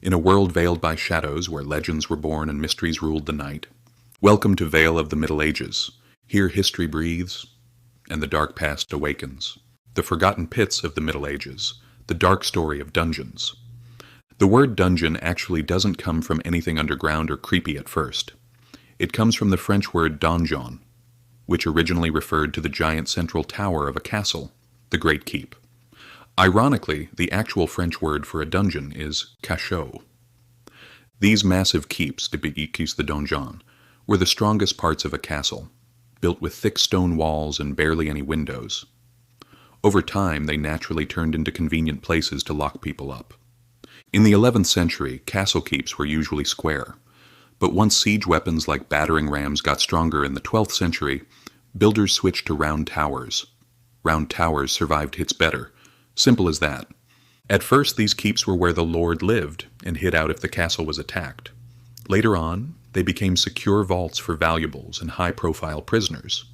In a world veiled by shadows where legends were born and mysteries ruled the night. Welcome to Vale of the Middle Ages. Here history breathes, and the dark past awakens. The forgotten pits of the Middle Ages. The dark story of dungeons. The word dungeon actually doesn't come from anything underground or creepy at first. It comes from the French word donjon, which originally referred to the giant central tower of a castle, the Great Keep. Ironically, the actual French word for a dungeon is cachot. These massive keeps, the donjon, were the strongest parts of a castle, built with thick stone walls and barely any windows. Over time, they naturally turned into convenient places to lock people up. In the 11th century, castle keeps were usually square, but once siege weapons like battering rams got stronger in the 12th century, builders switched to round towers. Round towers survived hits better. Simple as that. At first, these keeps were where the lord lived and hid out if the castle was attacked. Later on, they became secure vaults for valuables and high-profile prisoners.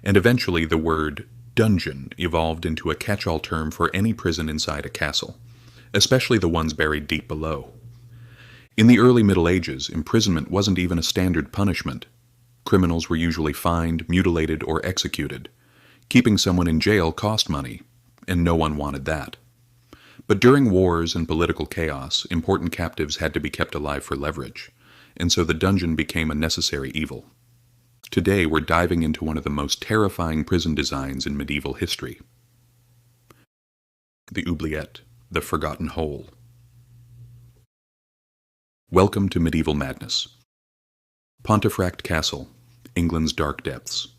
And eventually, the word dungeon evolved into a catch-all term for any prison inside a castle, especially the ones buried deep below. In the early Middle Ages, imprisonment wasn't even a standard punishment. Criminals were usually fined, mutilated, or executed. Keeping someone in jail cost money, and no one wanted that. But during wars and political chaos, important captives had to be kept alive for leverage, and so the dungeon became a necessary evil. Today, we're diving into one of the most terrifying prison designs in medieval history. The Oubliette, the Forgotten Hole. Welcome to Medieval Madness. Pontefract Castle, England's dark depths.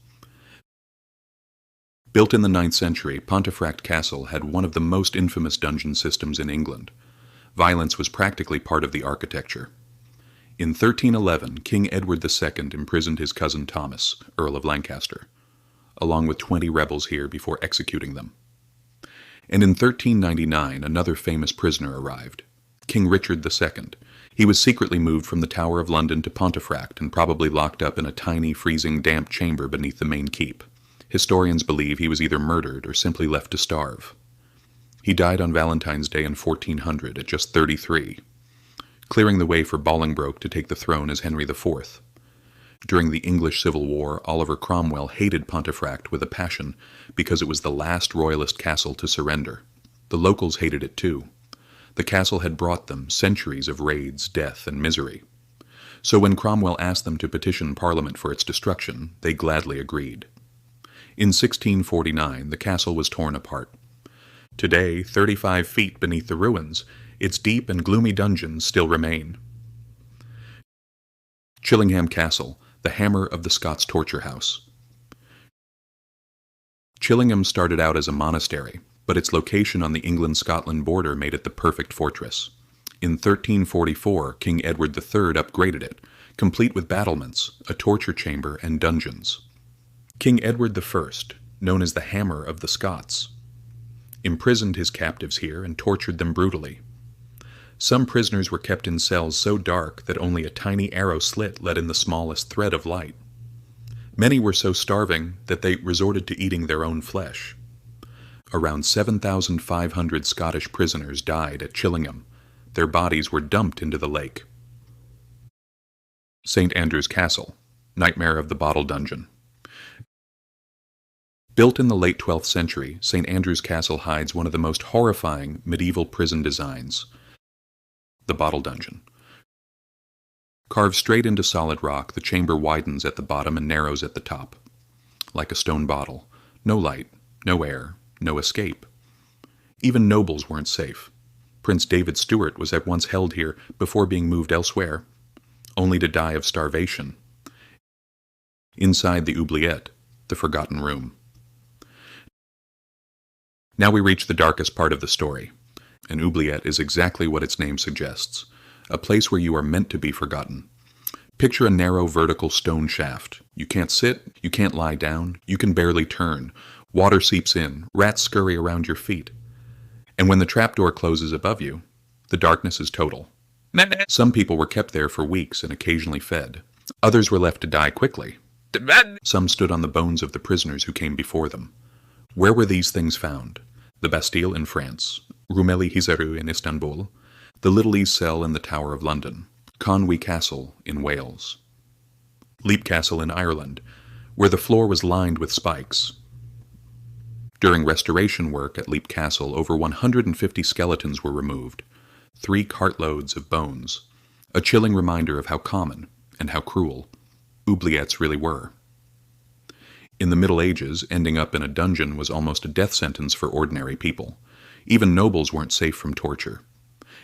Built in the 9th century, Pontefract Castle had one of the most infamous dungeon systems in England. Violence was practically part of the architecture. In 1311, King Edward II imprisoned his cousin Thomas, Earl of Lancaster, along with 20 rebels here before executing them. And in 1399, another famous prisoner arrived, King Richard II. He was secretly moved from the Tower of London to Pontefract and probably locked up in a tiny, freezing, damp chamber beneath the main keep. Historians believe he was either murdered or simply left to starve. He died on Valentine's Day in 1400 at just 33, clearing the way for Bolingbroke to take the throne as Henry IV. During the English Civil War, Oliver Cromwell hated Pontefract with a passion because it was the last royalist castle to surrender. The locals hated it too. The castle had brought them centuries of raids, death, and misery. So when Cromwell asked them to petition Parliament for its destruction, they gladly agreed. In 1649, the castle was torn apart. Today, 35 feet beneath the ruins, its deep and gloomy dungeons still remain. Chillingham Castle, the hammer of the Scots torture house. Chillingham started out as a monastery, but its location on the England-Scotland border made it the perfect fortress. In 1344, King Edward III upgraded it, complete with battlements, a torture chamber, and dungeons. King Edward I, known as the Hammer of the Scots, imprisoned his captives here and tortured them brutally. Some prisoners were kept in cells so dark that only a tiny arrow slit let in the smallest thread of light. Many were so starving that they resorted to eating their own flesh. Around 7,500 Scottish prisoners died at Chillingham. Their bodies were dumped into the lake. St. Andrew's Castle, Nightmare of the Bottle Dungeon. Built in the late 12th century, St. Andrew's Castle hides one of the most horrifying medieval prison designs, the Bottle Dungeon. Carved straight into solid rock, the chamber widens at the bottom and narrows at the top. Like a stone bottle. No light, no air, no escape. Even nobles weren't safe. Prince David Stuart was at once held here before being moved elsewhere, only to die of starvation. Inside the Oubliette, the Forgotten Room. Now we reach the darkest part of the story. An oubliette is exactly what its name suggests, a place where you are meant to be forgotten. Picture a narrow vertical stone shaft. You can't sit, you can't lie down, you can barely turn. Water seeps in, rats scurry around your feet. And when the trapdoor closes above you, the darkness is total. Some people were kept there for weeks and occasionally fed. Others were left to die quickly. Some stood on the bones of the prisoners who came before them. Where were these things found? The Bastille in France, Rumeli Hisarü in Istanbul, the Little Ease Cell in the Tower of London, Conwy Castle in Wales, Leap Castle in Ireland, where the floor was lined with spikes. During restoration work at Leap Castle, over 150 skeletons were removed, 3 cartloads of bones, a chilling reminder of how common and how cruel oubliettes really were. In the Middle Ages, ending up in a dungeon was almost a death sentence for ordinary people. Even nobles weren't safe from torture.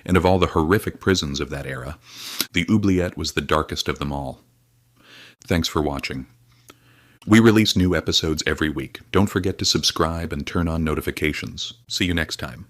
And of all the horrific prisons of that era, the oubliette was the darkest of them all. Thanks for watching. We release new episodes every week. Don't forget to subscribe and turn on notifications. See you next time.